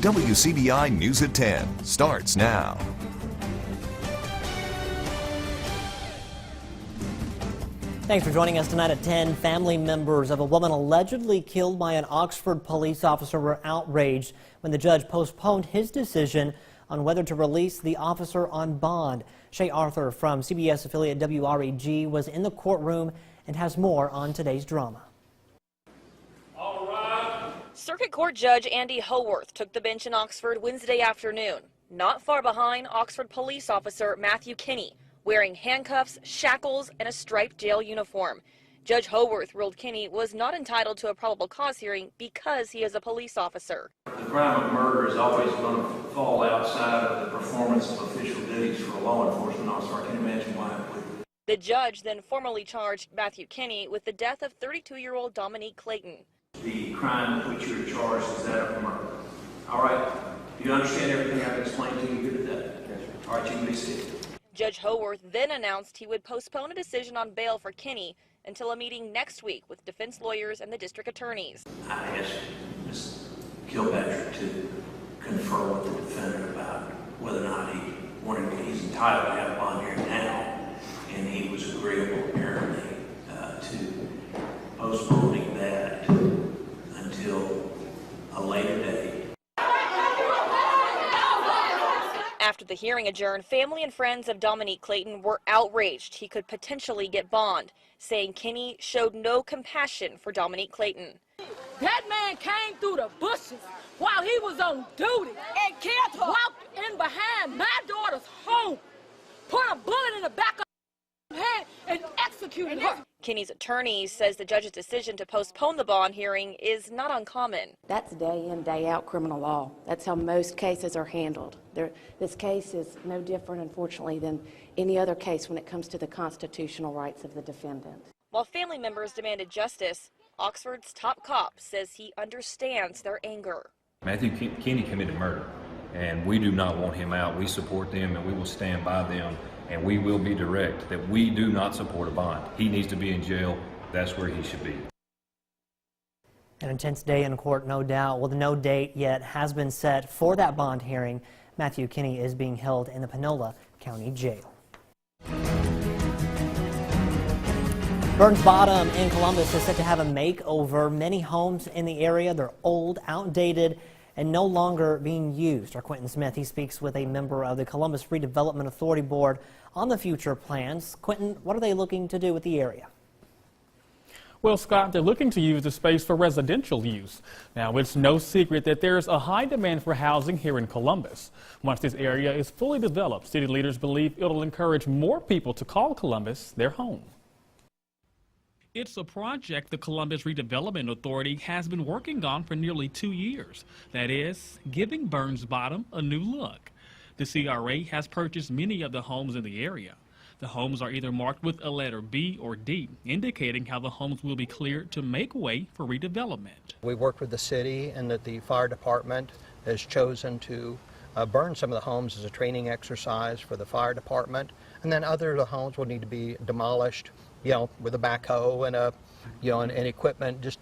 WCBI News at 10 starts now. Thanks for joining us tonight at 10. Family members of a woman allegedly killed by an Oxford police officer were outraged when the judge postponed his decision on whether to release the officer on bond. Shay Arthur from CBS affiliate WREG was in the courtroom and has more on today's drama. Circuit Court Judge Andy Howarth took the bench in Oxford Wednesday afternoon. Not far behind, Oxford police officer Matthew Kinney, wearing handcuffs, shackles, and a striped jail uniform. Judge Howarth ruled Kinney was not entitled to a probable cause hearing because he is a police officer. The crime of murder is always going to fall outside of the performance of official duties for a law enforcement officer. I can imagine why it would. The judge then formally charged Matthew Kinney with the death of 32-year-old Dominique Clayton. The crime with which you're charged is that of murder. All right? Do you understand everything I've explained to you here today? Yes, sir. All right, you can be seated. Judge Howarth then announced he would postpone a decision on bail for Kinney until a meeting next week with defense lawyers and the district attorneys. I asked Ms. Kilpatrick to confer with the defendant about whether or not he's entitled to have a bond hearing now, and he was agreeable apparently to postponing that until a later date. After the hearing adjourned, family and friends of Dominique Clayton were outraged he could potentially get bond, saying Kinney showed no compassion for Dominique Clayton. That man came through the bushes while he was on duty and killed her. Walked in behind my daughter's home, put a bullet in the back of her head and executed her. Kinney's attorney says the judge's decision to postpone the bond hearing is not uncommon. That's day in, day out criminal law. That's how most cases are handled. This case is no different, unfortunately, than any other case when it comes to the constitutional rights of the defendant. While family members demanded justice, Oxford's top cop says he understands their anger. Matthew Kinney committed murder, and we do not want him out. We support them, and we will stand by them, and we will be direct that we do not support a bond. He needs to be in jail. That's where he should be. An intense day in court, no doubt. Well, no date yet has been set for that bond hearing. Matthew Kinney is being held in the Panola County Jail. Burns Bottom in Columbus is set to have a makeover. Many homes in the area, they're old, outdated, and no longer being used. Our Quentin Smith, he speaks with a member of the Columbus Redevelopment Authority Board on the future plans. Quentin, what are they looking to do with the area? Well, Scott, they're looking to use the space for residential use. Now, it's no secret that there's a high demand for housing here in Columbus. Once this area is fully developed, city leaders believe it'll encourage more people to call Columbus their home. It's a project the Columbus Redevelopment Authority has been working on for nearly 2 years. That is, giving Burns Bottom a new look. The CRA has purchased many of the homes in the area. The homes are either marked with a letter B or D, indicating how the homes will be cleared to make way for redevelopment. We worked with the city, and that the fire department has chosen to burn some of the homes as a training exercise for the fire department, and then other of the homes will need to be demolished, with a backhoe and and equipment. Just,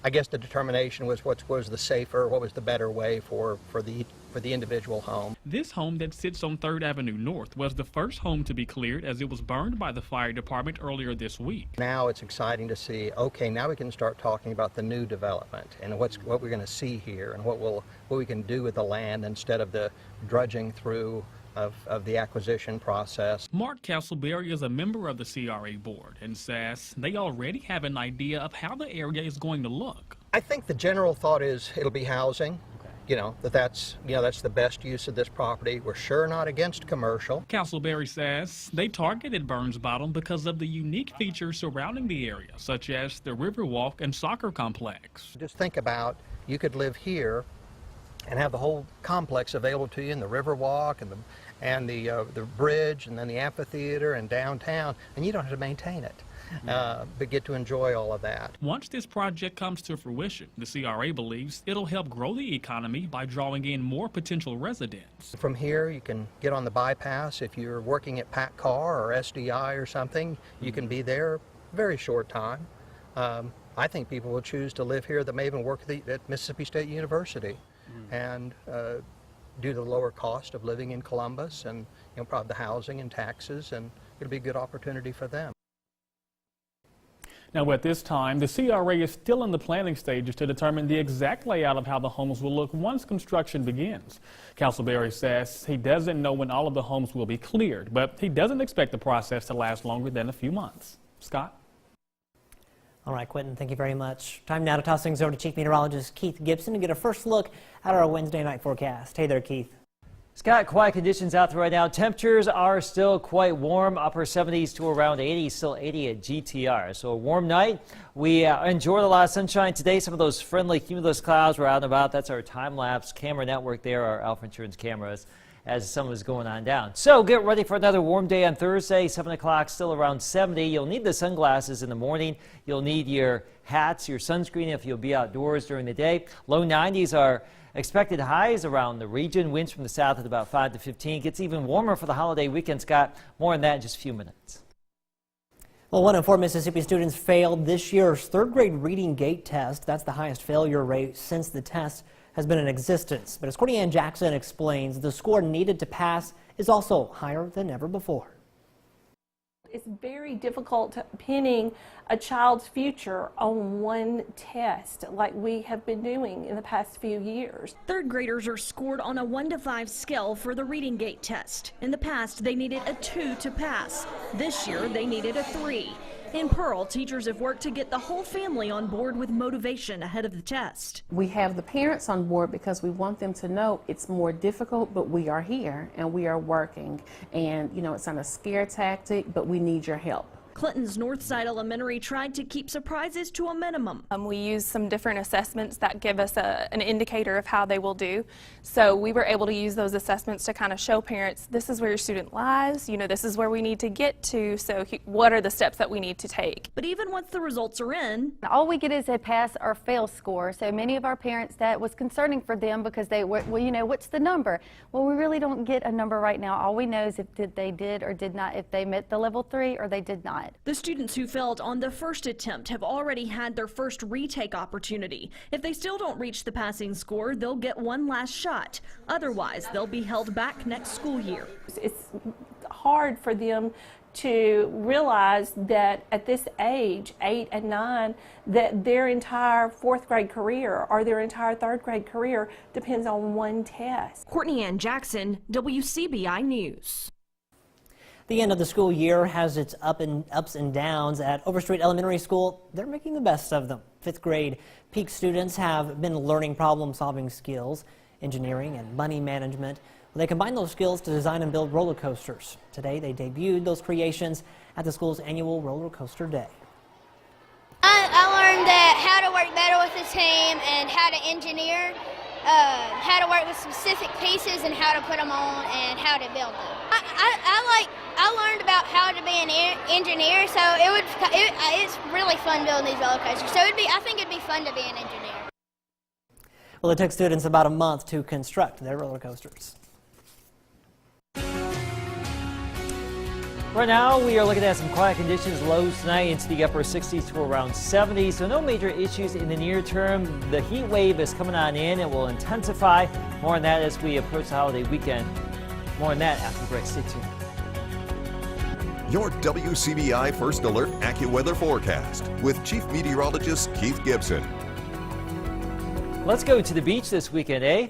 I guess the determination was what was the safer, what was the better way for the individual home. This home that sits on 3rd Avenue North was the first home to be cleared, as it was burned by the fire department earlier this week. Now it's exciting to see, okay, now we can start talking about the new development and what we're going to see here and what we can do with the land instead of the drudging through of the acquisition process. Mark Castleberry is a member of the CRA board and says they already have an idea of how the area is going to look. I think the general thought is it'll be housing. That's the best use of this property. We're sure not against commercial. Castleberry says they targeted Burns Bottom because of the unique features surrounding the area, such as the Riverwalk and soccer complex. Just think about, you could live here and have the whole complex available to you, in the Riverwalk and the bridge, and then the amphitheater and downtown, and you don't have to maintain it. But get to enjoy all of that. Once this project comes to fruition, the CRA believes it'll help grow the economy by drawing in more potential residents. From here, you can get on the bypass. If you're working at PACCAR or SDI or something, you can be there a very short time. I think people will choose to live here that may even work at Mississippi State University. and due to the lower cost of living in Columbus and probably the housing and taxes, and it'll be a good opportunity for them. Now, at this time, the CRA is still in the planning stages to determine the exact layout of how the homes will look once construction begins. Castleberry says he doesn't know when all of the homes will be cleared, but he doesn't expect the process to last longer than a few months. Scott? All right, Quentin, thank you very much. Time now to toss things over to Chief Meteorologist Keith Gibson to get a first look at our Wednesday night forecast. Hey there, Keith. Scott, quiet conditions out there right now. Temperatures are still quite warm, upper 70s to around 80, still 80 at GTR. So a warm night. We enjoyed a lot of sunshine today. Some of those friendly cumulus clouds were out and about. That's our time-lapse camera network there, our Alpha Insurance cameras, as the sun was going on down. So get ready for another warm day on Thursday, 7 o'clock, still around 70. You'll need the sunglasses in the morning. You'll need your hats, your sunscreen if you'll be outdoors during the day. Low 90s are expected highs around the region. Winds from the south at about 5 to 15. Gets even warmer for the holiday weekend, Scott. More on that in just a few minutes. Well, 1 in 4 Mississippi students failed this year's third grade reading gate test. That's the highest failure rate since the test has been in existence. But as Courtney Ann Jackson explains, the score needed to pass is also higher than ever before. It's very difficult pinning a child's future on one test like we have been doing in the past few years. Third graders are scored on a 1 to 5 scale for the reading gate test. In the past, they needed a 2 to pass. This year, they needed a 3. In Pearl, teachers have worked to get the whole family on board with motivation ahead of the test. We have the parents on board because we want them to know it's more difficult, but we are here and we are working. And, it's not a scare tactic, but we need your help. Clinton's Northside Elementary tried to keep surprises to a minimum. We use some different assessments that give us an indicator of how they will do. So we were able to use those assessments to kind of show parents, this is where your student lies, this is where we need to get to, so what are the steps that we need to take. But even once the results are in, all we get is a pass or fail score. So many of our parents, that was concerning for them because they were, well, what's the number? Well, we really don't get a number right now. All we know is if they did or did not, if they met the level 3 or they did not. The students who failed on the first attempt have already had their first retake opportunity. If they still don't reach the passing score, they'll get one last shot. Otherwise, they'll be held back next school year. It's hard for them to realize that at this age, 8 and 9, that their entire 4th grade career or their entire 3rd grade career depends on one test. Courtney Ann Jackson, WCBI News. The end of the school year has its ups and downs. At Overstreet Elementary School, they're making the best of them. 5th grade peak students have been learning problem-solving skills, engineering and money management. They combine those skills to design and build roller coasters. Today, they debuted those creations at the school's annual roller coaster day. I learned that how to work better with the team and how to engineer, how to work with specific pieces and how to put them on and how to build them. I learned about how to be an engineer, so it's really fun building these roller coasters. So I think it'd be fun to be an engineer. Well, it took students about a month to construct their roller coasters. Right now, we are looking at some quiet conditions, lows tonight into the upper 60s to around 70. So no major issues in the near term. The heat wave is coming on in and will intensify. More on that as we approach the holiday weekend. More on that after the break. Stay tuned. Your WCBI First Alert AccuWeather forecast with Chief Meteorologist Keith Gibson. Let's go to the beach this weekend, eh?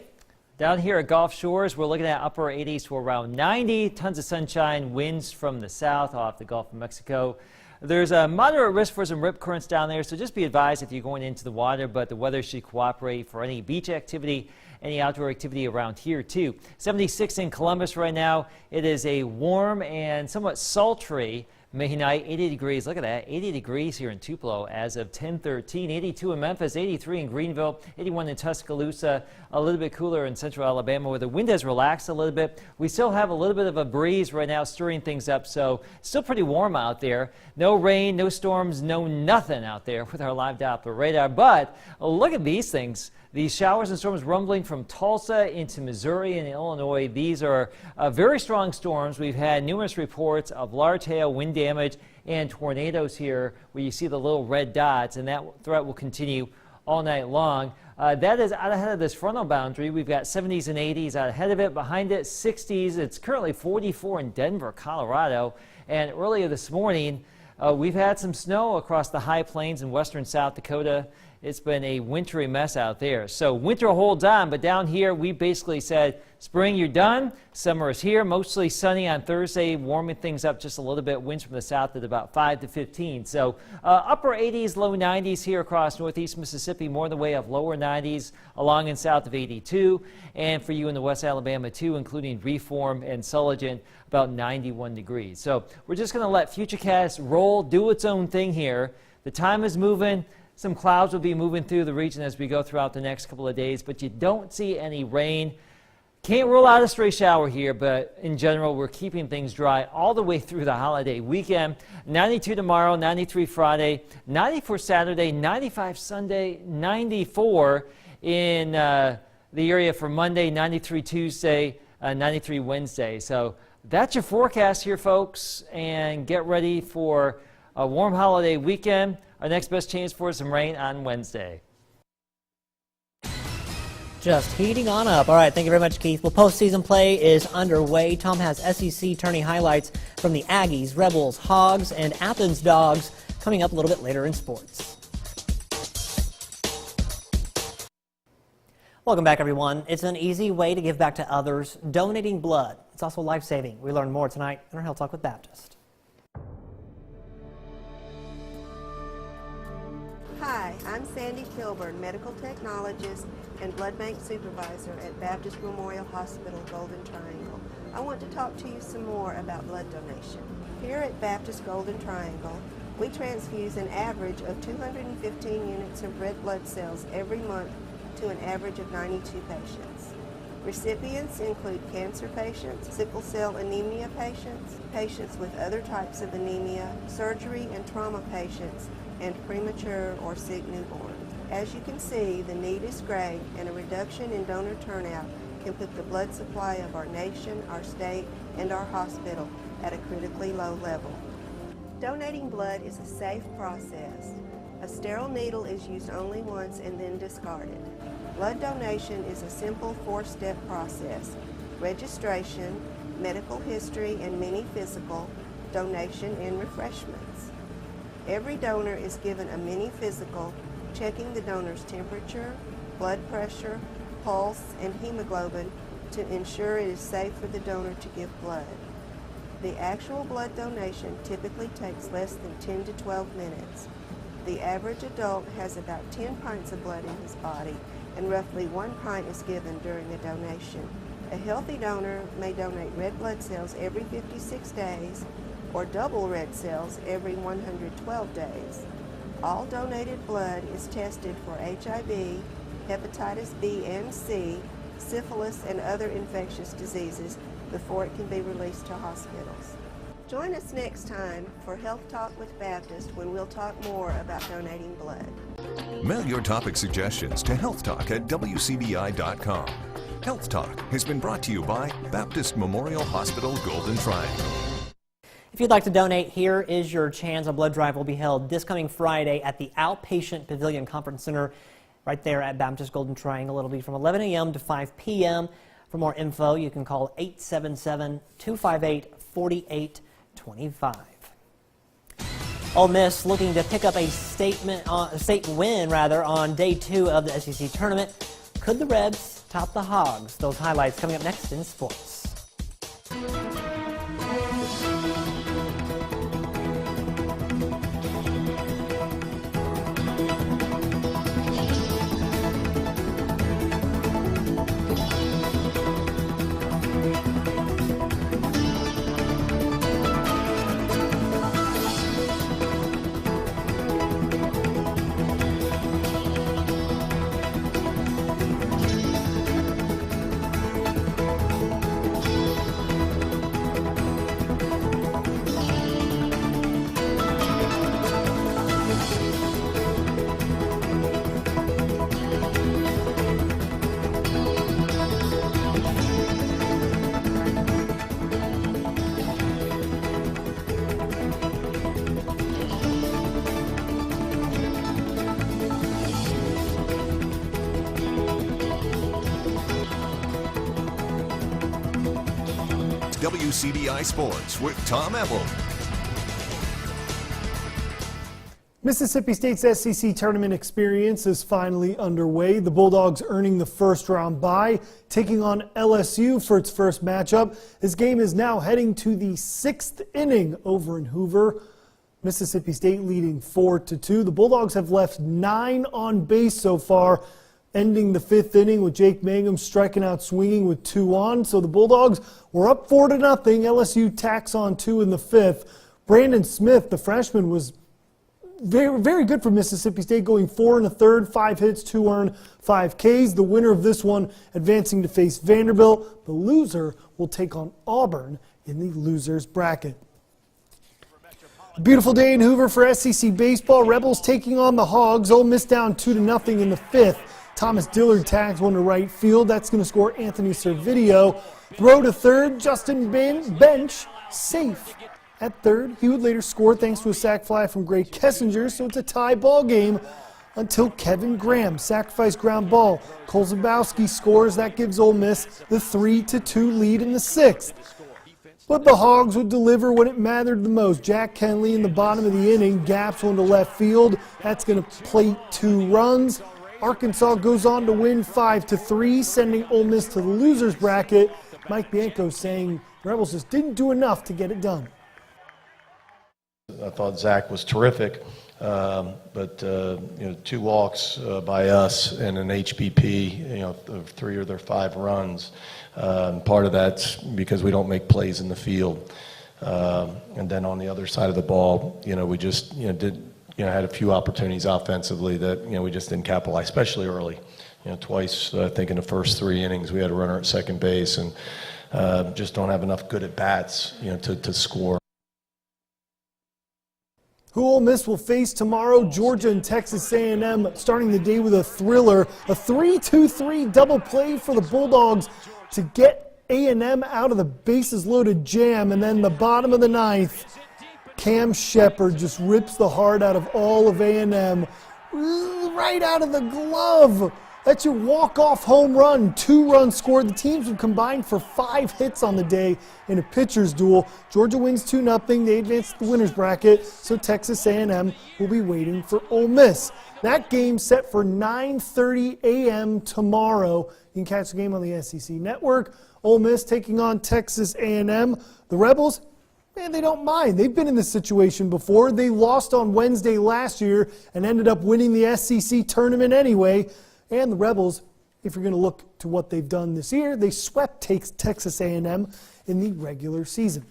Down here at Gulf Shores, we're looking at upper 80s to around 90. Tons of sunshine, winds from the south off the Gulf of Mexico. There's a moderate risk for some rip currents down there, so just be advised if you're going into the water, but the weather should cooperate for any beach activity, any outdoor activity around here too. 76 in Columbus right now. It is a warm and somewhat sultry May night, 80 degrees. Look at that, 80 degrees here in Tupelo as of 10:13. 82 in Memphis, 83 in Greenville, 81 in Tuscaloosa. A little bit cooler in central Alabama where the wind has relaxed a little bit. We still have a little bit of a breeze right now stirring things up, so still pretty warm out there. No rain, no storms, no nothing out there with our live Doppler radar. But look at these things. These showers and storms rumbling from Tulsa into Missouri and Illinois. These are very strong storms. We've had numerous reports of large hail, wind damage, and tornadoes here where you see the little red dots, and that threat will continue all night long. That is out ahead of this frontal boundary. We've got 70s and 80s out ahead of it. Behind it, 60s. It's currently 44 in Denver, Colorado. And earlier this morning, we've had some snow across the high plains in western South Dakota. It's been a wintry mess out there. So winter holds on, but down here we basically said, spring, you're done. Summer is here. Mostly sunny on Thursday, warming things up just a little bit. Winds from the south at about 5 to 15. So upper 80s, low 90s here across northeast Mississippi. More in the way of lower 90s along and south of 82. And for you in the West Alabama too, including Reform and Sullivan, about 91 degrees. So we're just going to let Futurecast roll, do its own thing here. The time is moving. Some clouds will be moving through the region as we go throughout the next couple of days, but you don't see any rain. Can't rule out a stray shower here, but in general, we're keeping things dry all the way through the holiday weekend. 92 tomorrow, 93 Friday, 94 Saturday, 95 Sunday, 94 in the area for Monday, 93 Tuesday, 93 Wednesday. So that's your forecast here, folks, and get ready for a warm holiday weekend. Our next best chance for some rain on Wednesday. Just heating on up. All right, thank you very much, Keith. Well, postseason play is underway. Tom has SEC tourney highlights from the Aggies, Rebels, Hogs, and Athens Dogs coming up a little bit later in sports. Welcome back, everyone. It's an easy way to give back to others, donating blood. It's also life-saving. We learn more tonight in our Health Talk with Baptist. Hi, I'm Sandy Kilburn, medical technologist and blood bank supervisor at Baptist Memorial Hospital, Golden Triangle. I want to talk to you some more about blood donation. Here at Baptist Golden Triangle, we transfuse an average of 215 units of red blood cells every month to an average of 92 patients. Recipients include cancer patients, sickle cell anemia patients, patients with other types of anemia, surgery and trauma patients, and premature or sick newborns. As you can see, the need is great, and a reduction in donor turnout can put the blood supply of our nation, our state, and our hospital at a critically low level. Donating blood is a safe process. A sterile needle is used only once and then discarded. Blood donation is a simple 4-step process: registration, medical history and mini physical, donation, and refreshments. Every donor is given a mini physical, checking the donor's temperature, blood pressure, pulse, and hemoglobin to ensure it is safe for the donor to give blood. The actual blood donation typically takes less than 10 to 12 minutes. The average adult has about 10 pints of blood in his body, and roughly 1 pint is given during a donation. A healthy donor may donate red blood cells every 56 days, or double red cells every 112 days. All donated blood is tested for HIV, hepatitis B and C, syphilis, and other infectious diseases before it can be released to hospitals. Join us next time for Health Talk with Baptist, when we'll talk more about donating blood. Mail your topic suggestions to healthtalk@wcbi.com. Health Talk has been brought to you by Baptist Memorial Hospital, Golden Triangle. If you'd like to donate, here is your chance. A blood drive will be held this coming Friday at the Outpatient Pavilion Conference Center right there at Baptist Golden Triangle. It'll be from 11 a.m. to 5 p.m. For more info, you can call 877-258-4825. Ole Miss looking to pick up a state win on day 2 of the SEC tournament. Could the Rebs top the Hogs? Those highlights coming up next in sports. WCBI Sports with Tom Ebel. Mississippi State's SEC tournament experience is finally underway. The Bulldogs earning the first round bye, taking on LSU for its first matchup. This game is now heading to the 6th inning over in Hoover. Mississippi State leading 4-2. The Bulldogs have left 9 on base so far, ending the 5th inning with Jake Mangum striking out swinging with 2 on. So the Bulldogs were up 4-0. LSU tacks on 2 in the 5th. Brandon Smith, the freshman, was very, very good for Mississippi State, going 4 1/3, 5 hits, 2 earned, 5 Ks. The winner of this one advancing to face Vanderbilt. The loser will take on Auburn in the losers bracket. A beautiful day in Hoover for SEC baseball. Rebels taking on the Hogs. Ole Miss down 2-0 in the 5th. Thomas Dillard tags one to right field. That's going to score Anthony Servideo. Throw to third. Justin Bench safe at third. He would later score thanks to a sac fly from Gray Kessinger, so it's a tie ball game until Kevin Graham sacrifice ground ball. Cole Zabowski scores. That gives Ole Miss the 3-2 lead in the 6th. But the Hogs would deliver when it mattered the most. Jack Kenley in the bottom of the inning gaps one to left field. That's going to plate 2 runs. Arkansas goes on to win 5-3, sending Ole Miss to the losers bracket. Mike Bianco saying the Rebels just didn't do enough to get it done. I thought Zach was terrific, but 2 walks by us and an HBP, of 3 of their 5 runs. Part of that's because we don't make plays in the field. And then on the other side of the ball, we just had a few opportunities offensively that we just didn't capitalize, especially early. Twice I think in the first 3 innings we had a runner at second base and just don't have enough good at bats to score. Who Ole Miss will face tomorrow? Georgia and Texas A&M, starting the day with a thriller. A 3-2-3 double play for the Bulldogs to get A&M out of the bases-loaded jam. And then the bottom of the 9th, Cam Shepard just rips the heart out of all of A&M. Right out of the glove. That's your walk-off home run. 2 runs scored. The teams have combined for 5 hits on the day in a pitcher's duel. Georgia wins 2-0. They advance to the winner's bracket, so Texas A&M will be waiting for Ole Miss. That game set for 9:30 a.m. tomorrow. You can catch the game on the SEC Network. Ole Miss taking on Texas A&M. The Rebels, man, they don't mind. They've been in this situation before. They lost on Wednesday last year and ended up winning the SEC tournament anyway. And the Rebels, if you're going to look to what they've done this year, they swept Texas A&M in the regular season.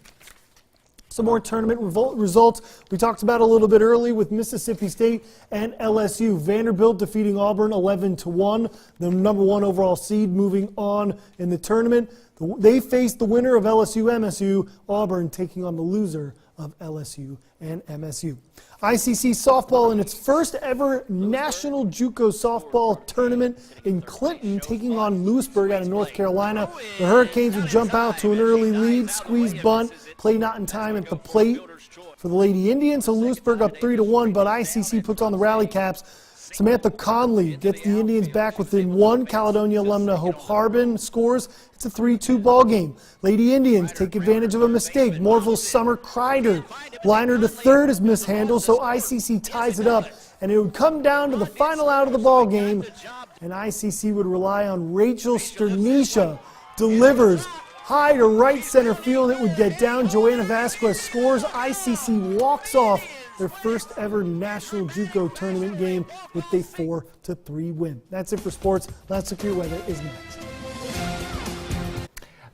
Some more tournament results we talked about a little bit early with Mississippi State and LSU. Vanderbilt defeating Auburn 11-1, the number 1 overall seed moving on in the tournament. They faced the winner of LSU-MSU, Auburn taking on the loser of LSU and MSU. ICC softball in its first ever National JUCO softball tournament in Clinton, taking on Lewisburg out of North Carolina. The Hurricanes would jump out to an early lead, squeeze bunt, play not in time at the plate for the Lady Indians. So Lewisburg up 3-1, but ICC puts on the rally caps. Samantha Conley gets the Indians back within 1. Caledonia alumna Hope Harbin scores. It's a 3-2 ball game. Lady Indians take advantage of a mistake. Morville's Summer Kreider liner to third is mishandled, so ICC ties it up, and it would come down to the final out of the ball game, and ICC would rely on Rachel Sternisha, delivers high to right center field. It would get down. Joanna Vasquez scores. ICC walks off their first ever National JUCO tournament game with a 4-3 win. That's it for sports. Let's look at your weather is next.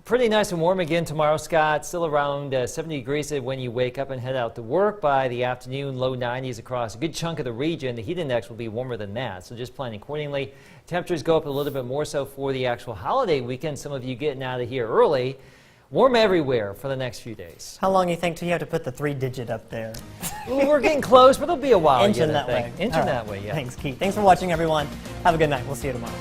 Pretty nice and warm again tomorrow, Scott. Still around 70 degrees when you wake up and head out to work. By the afternoon, low 90s across a good chunk of the region. The heat index will be warmer than that, so just plan accordingly. Temperatures go up a little bit more so for the actual holiday weekend. Some of you getting out of here early. Warm everywhere for the next few days. How long do you think till you have to put the 3-digit up there? Well, we're getting close, but it'll be a while. Inching that way. Inching that way, yeah. Thanks, Keith. Thanks for watching, everyone. Have a good night. We'll see you tomorrow.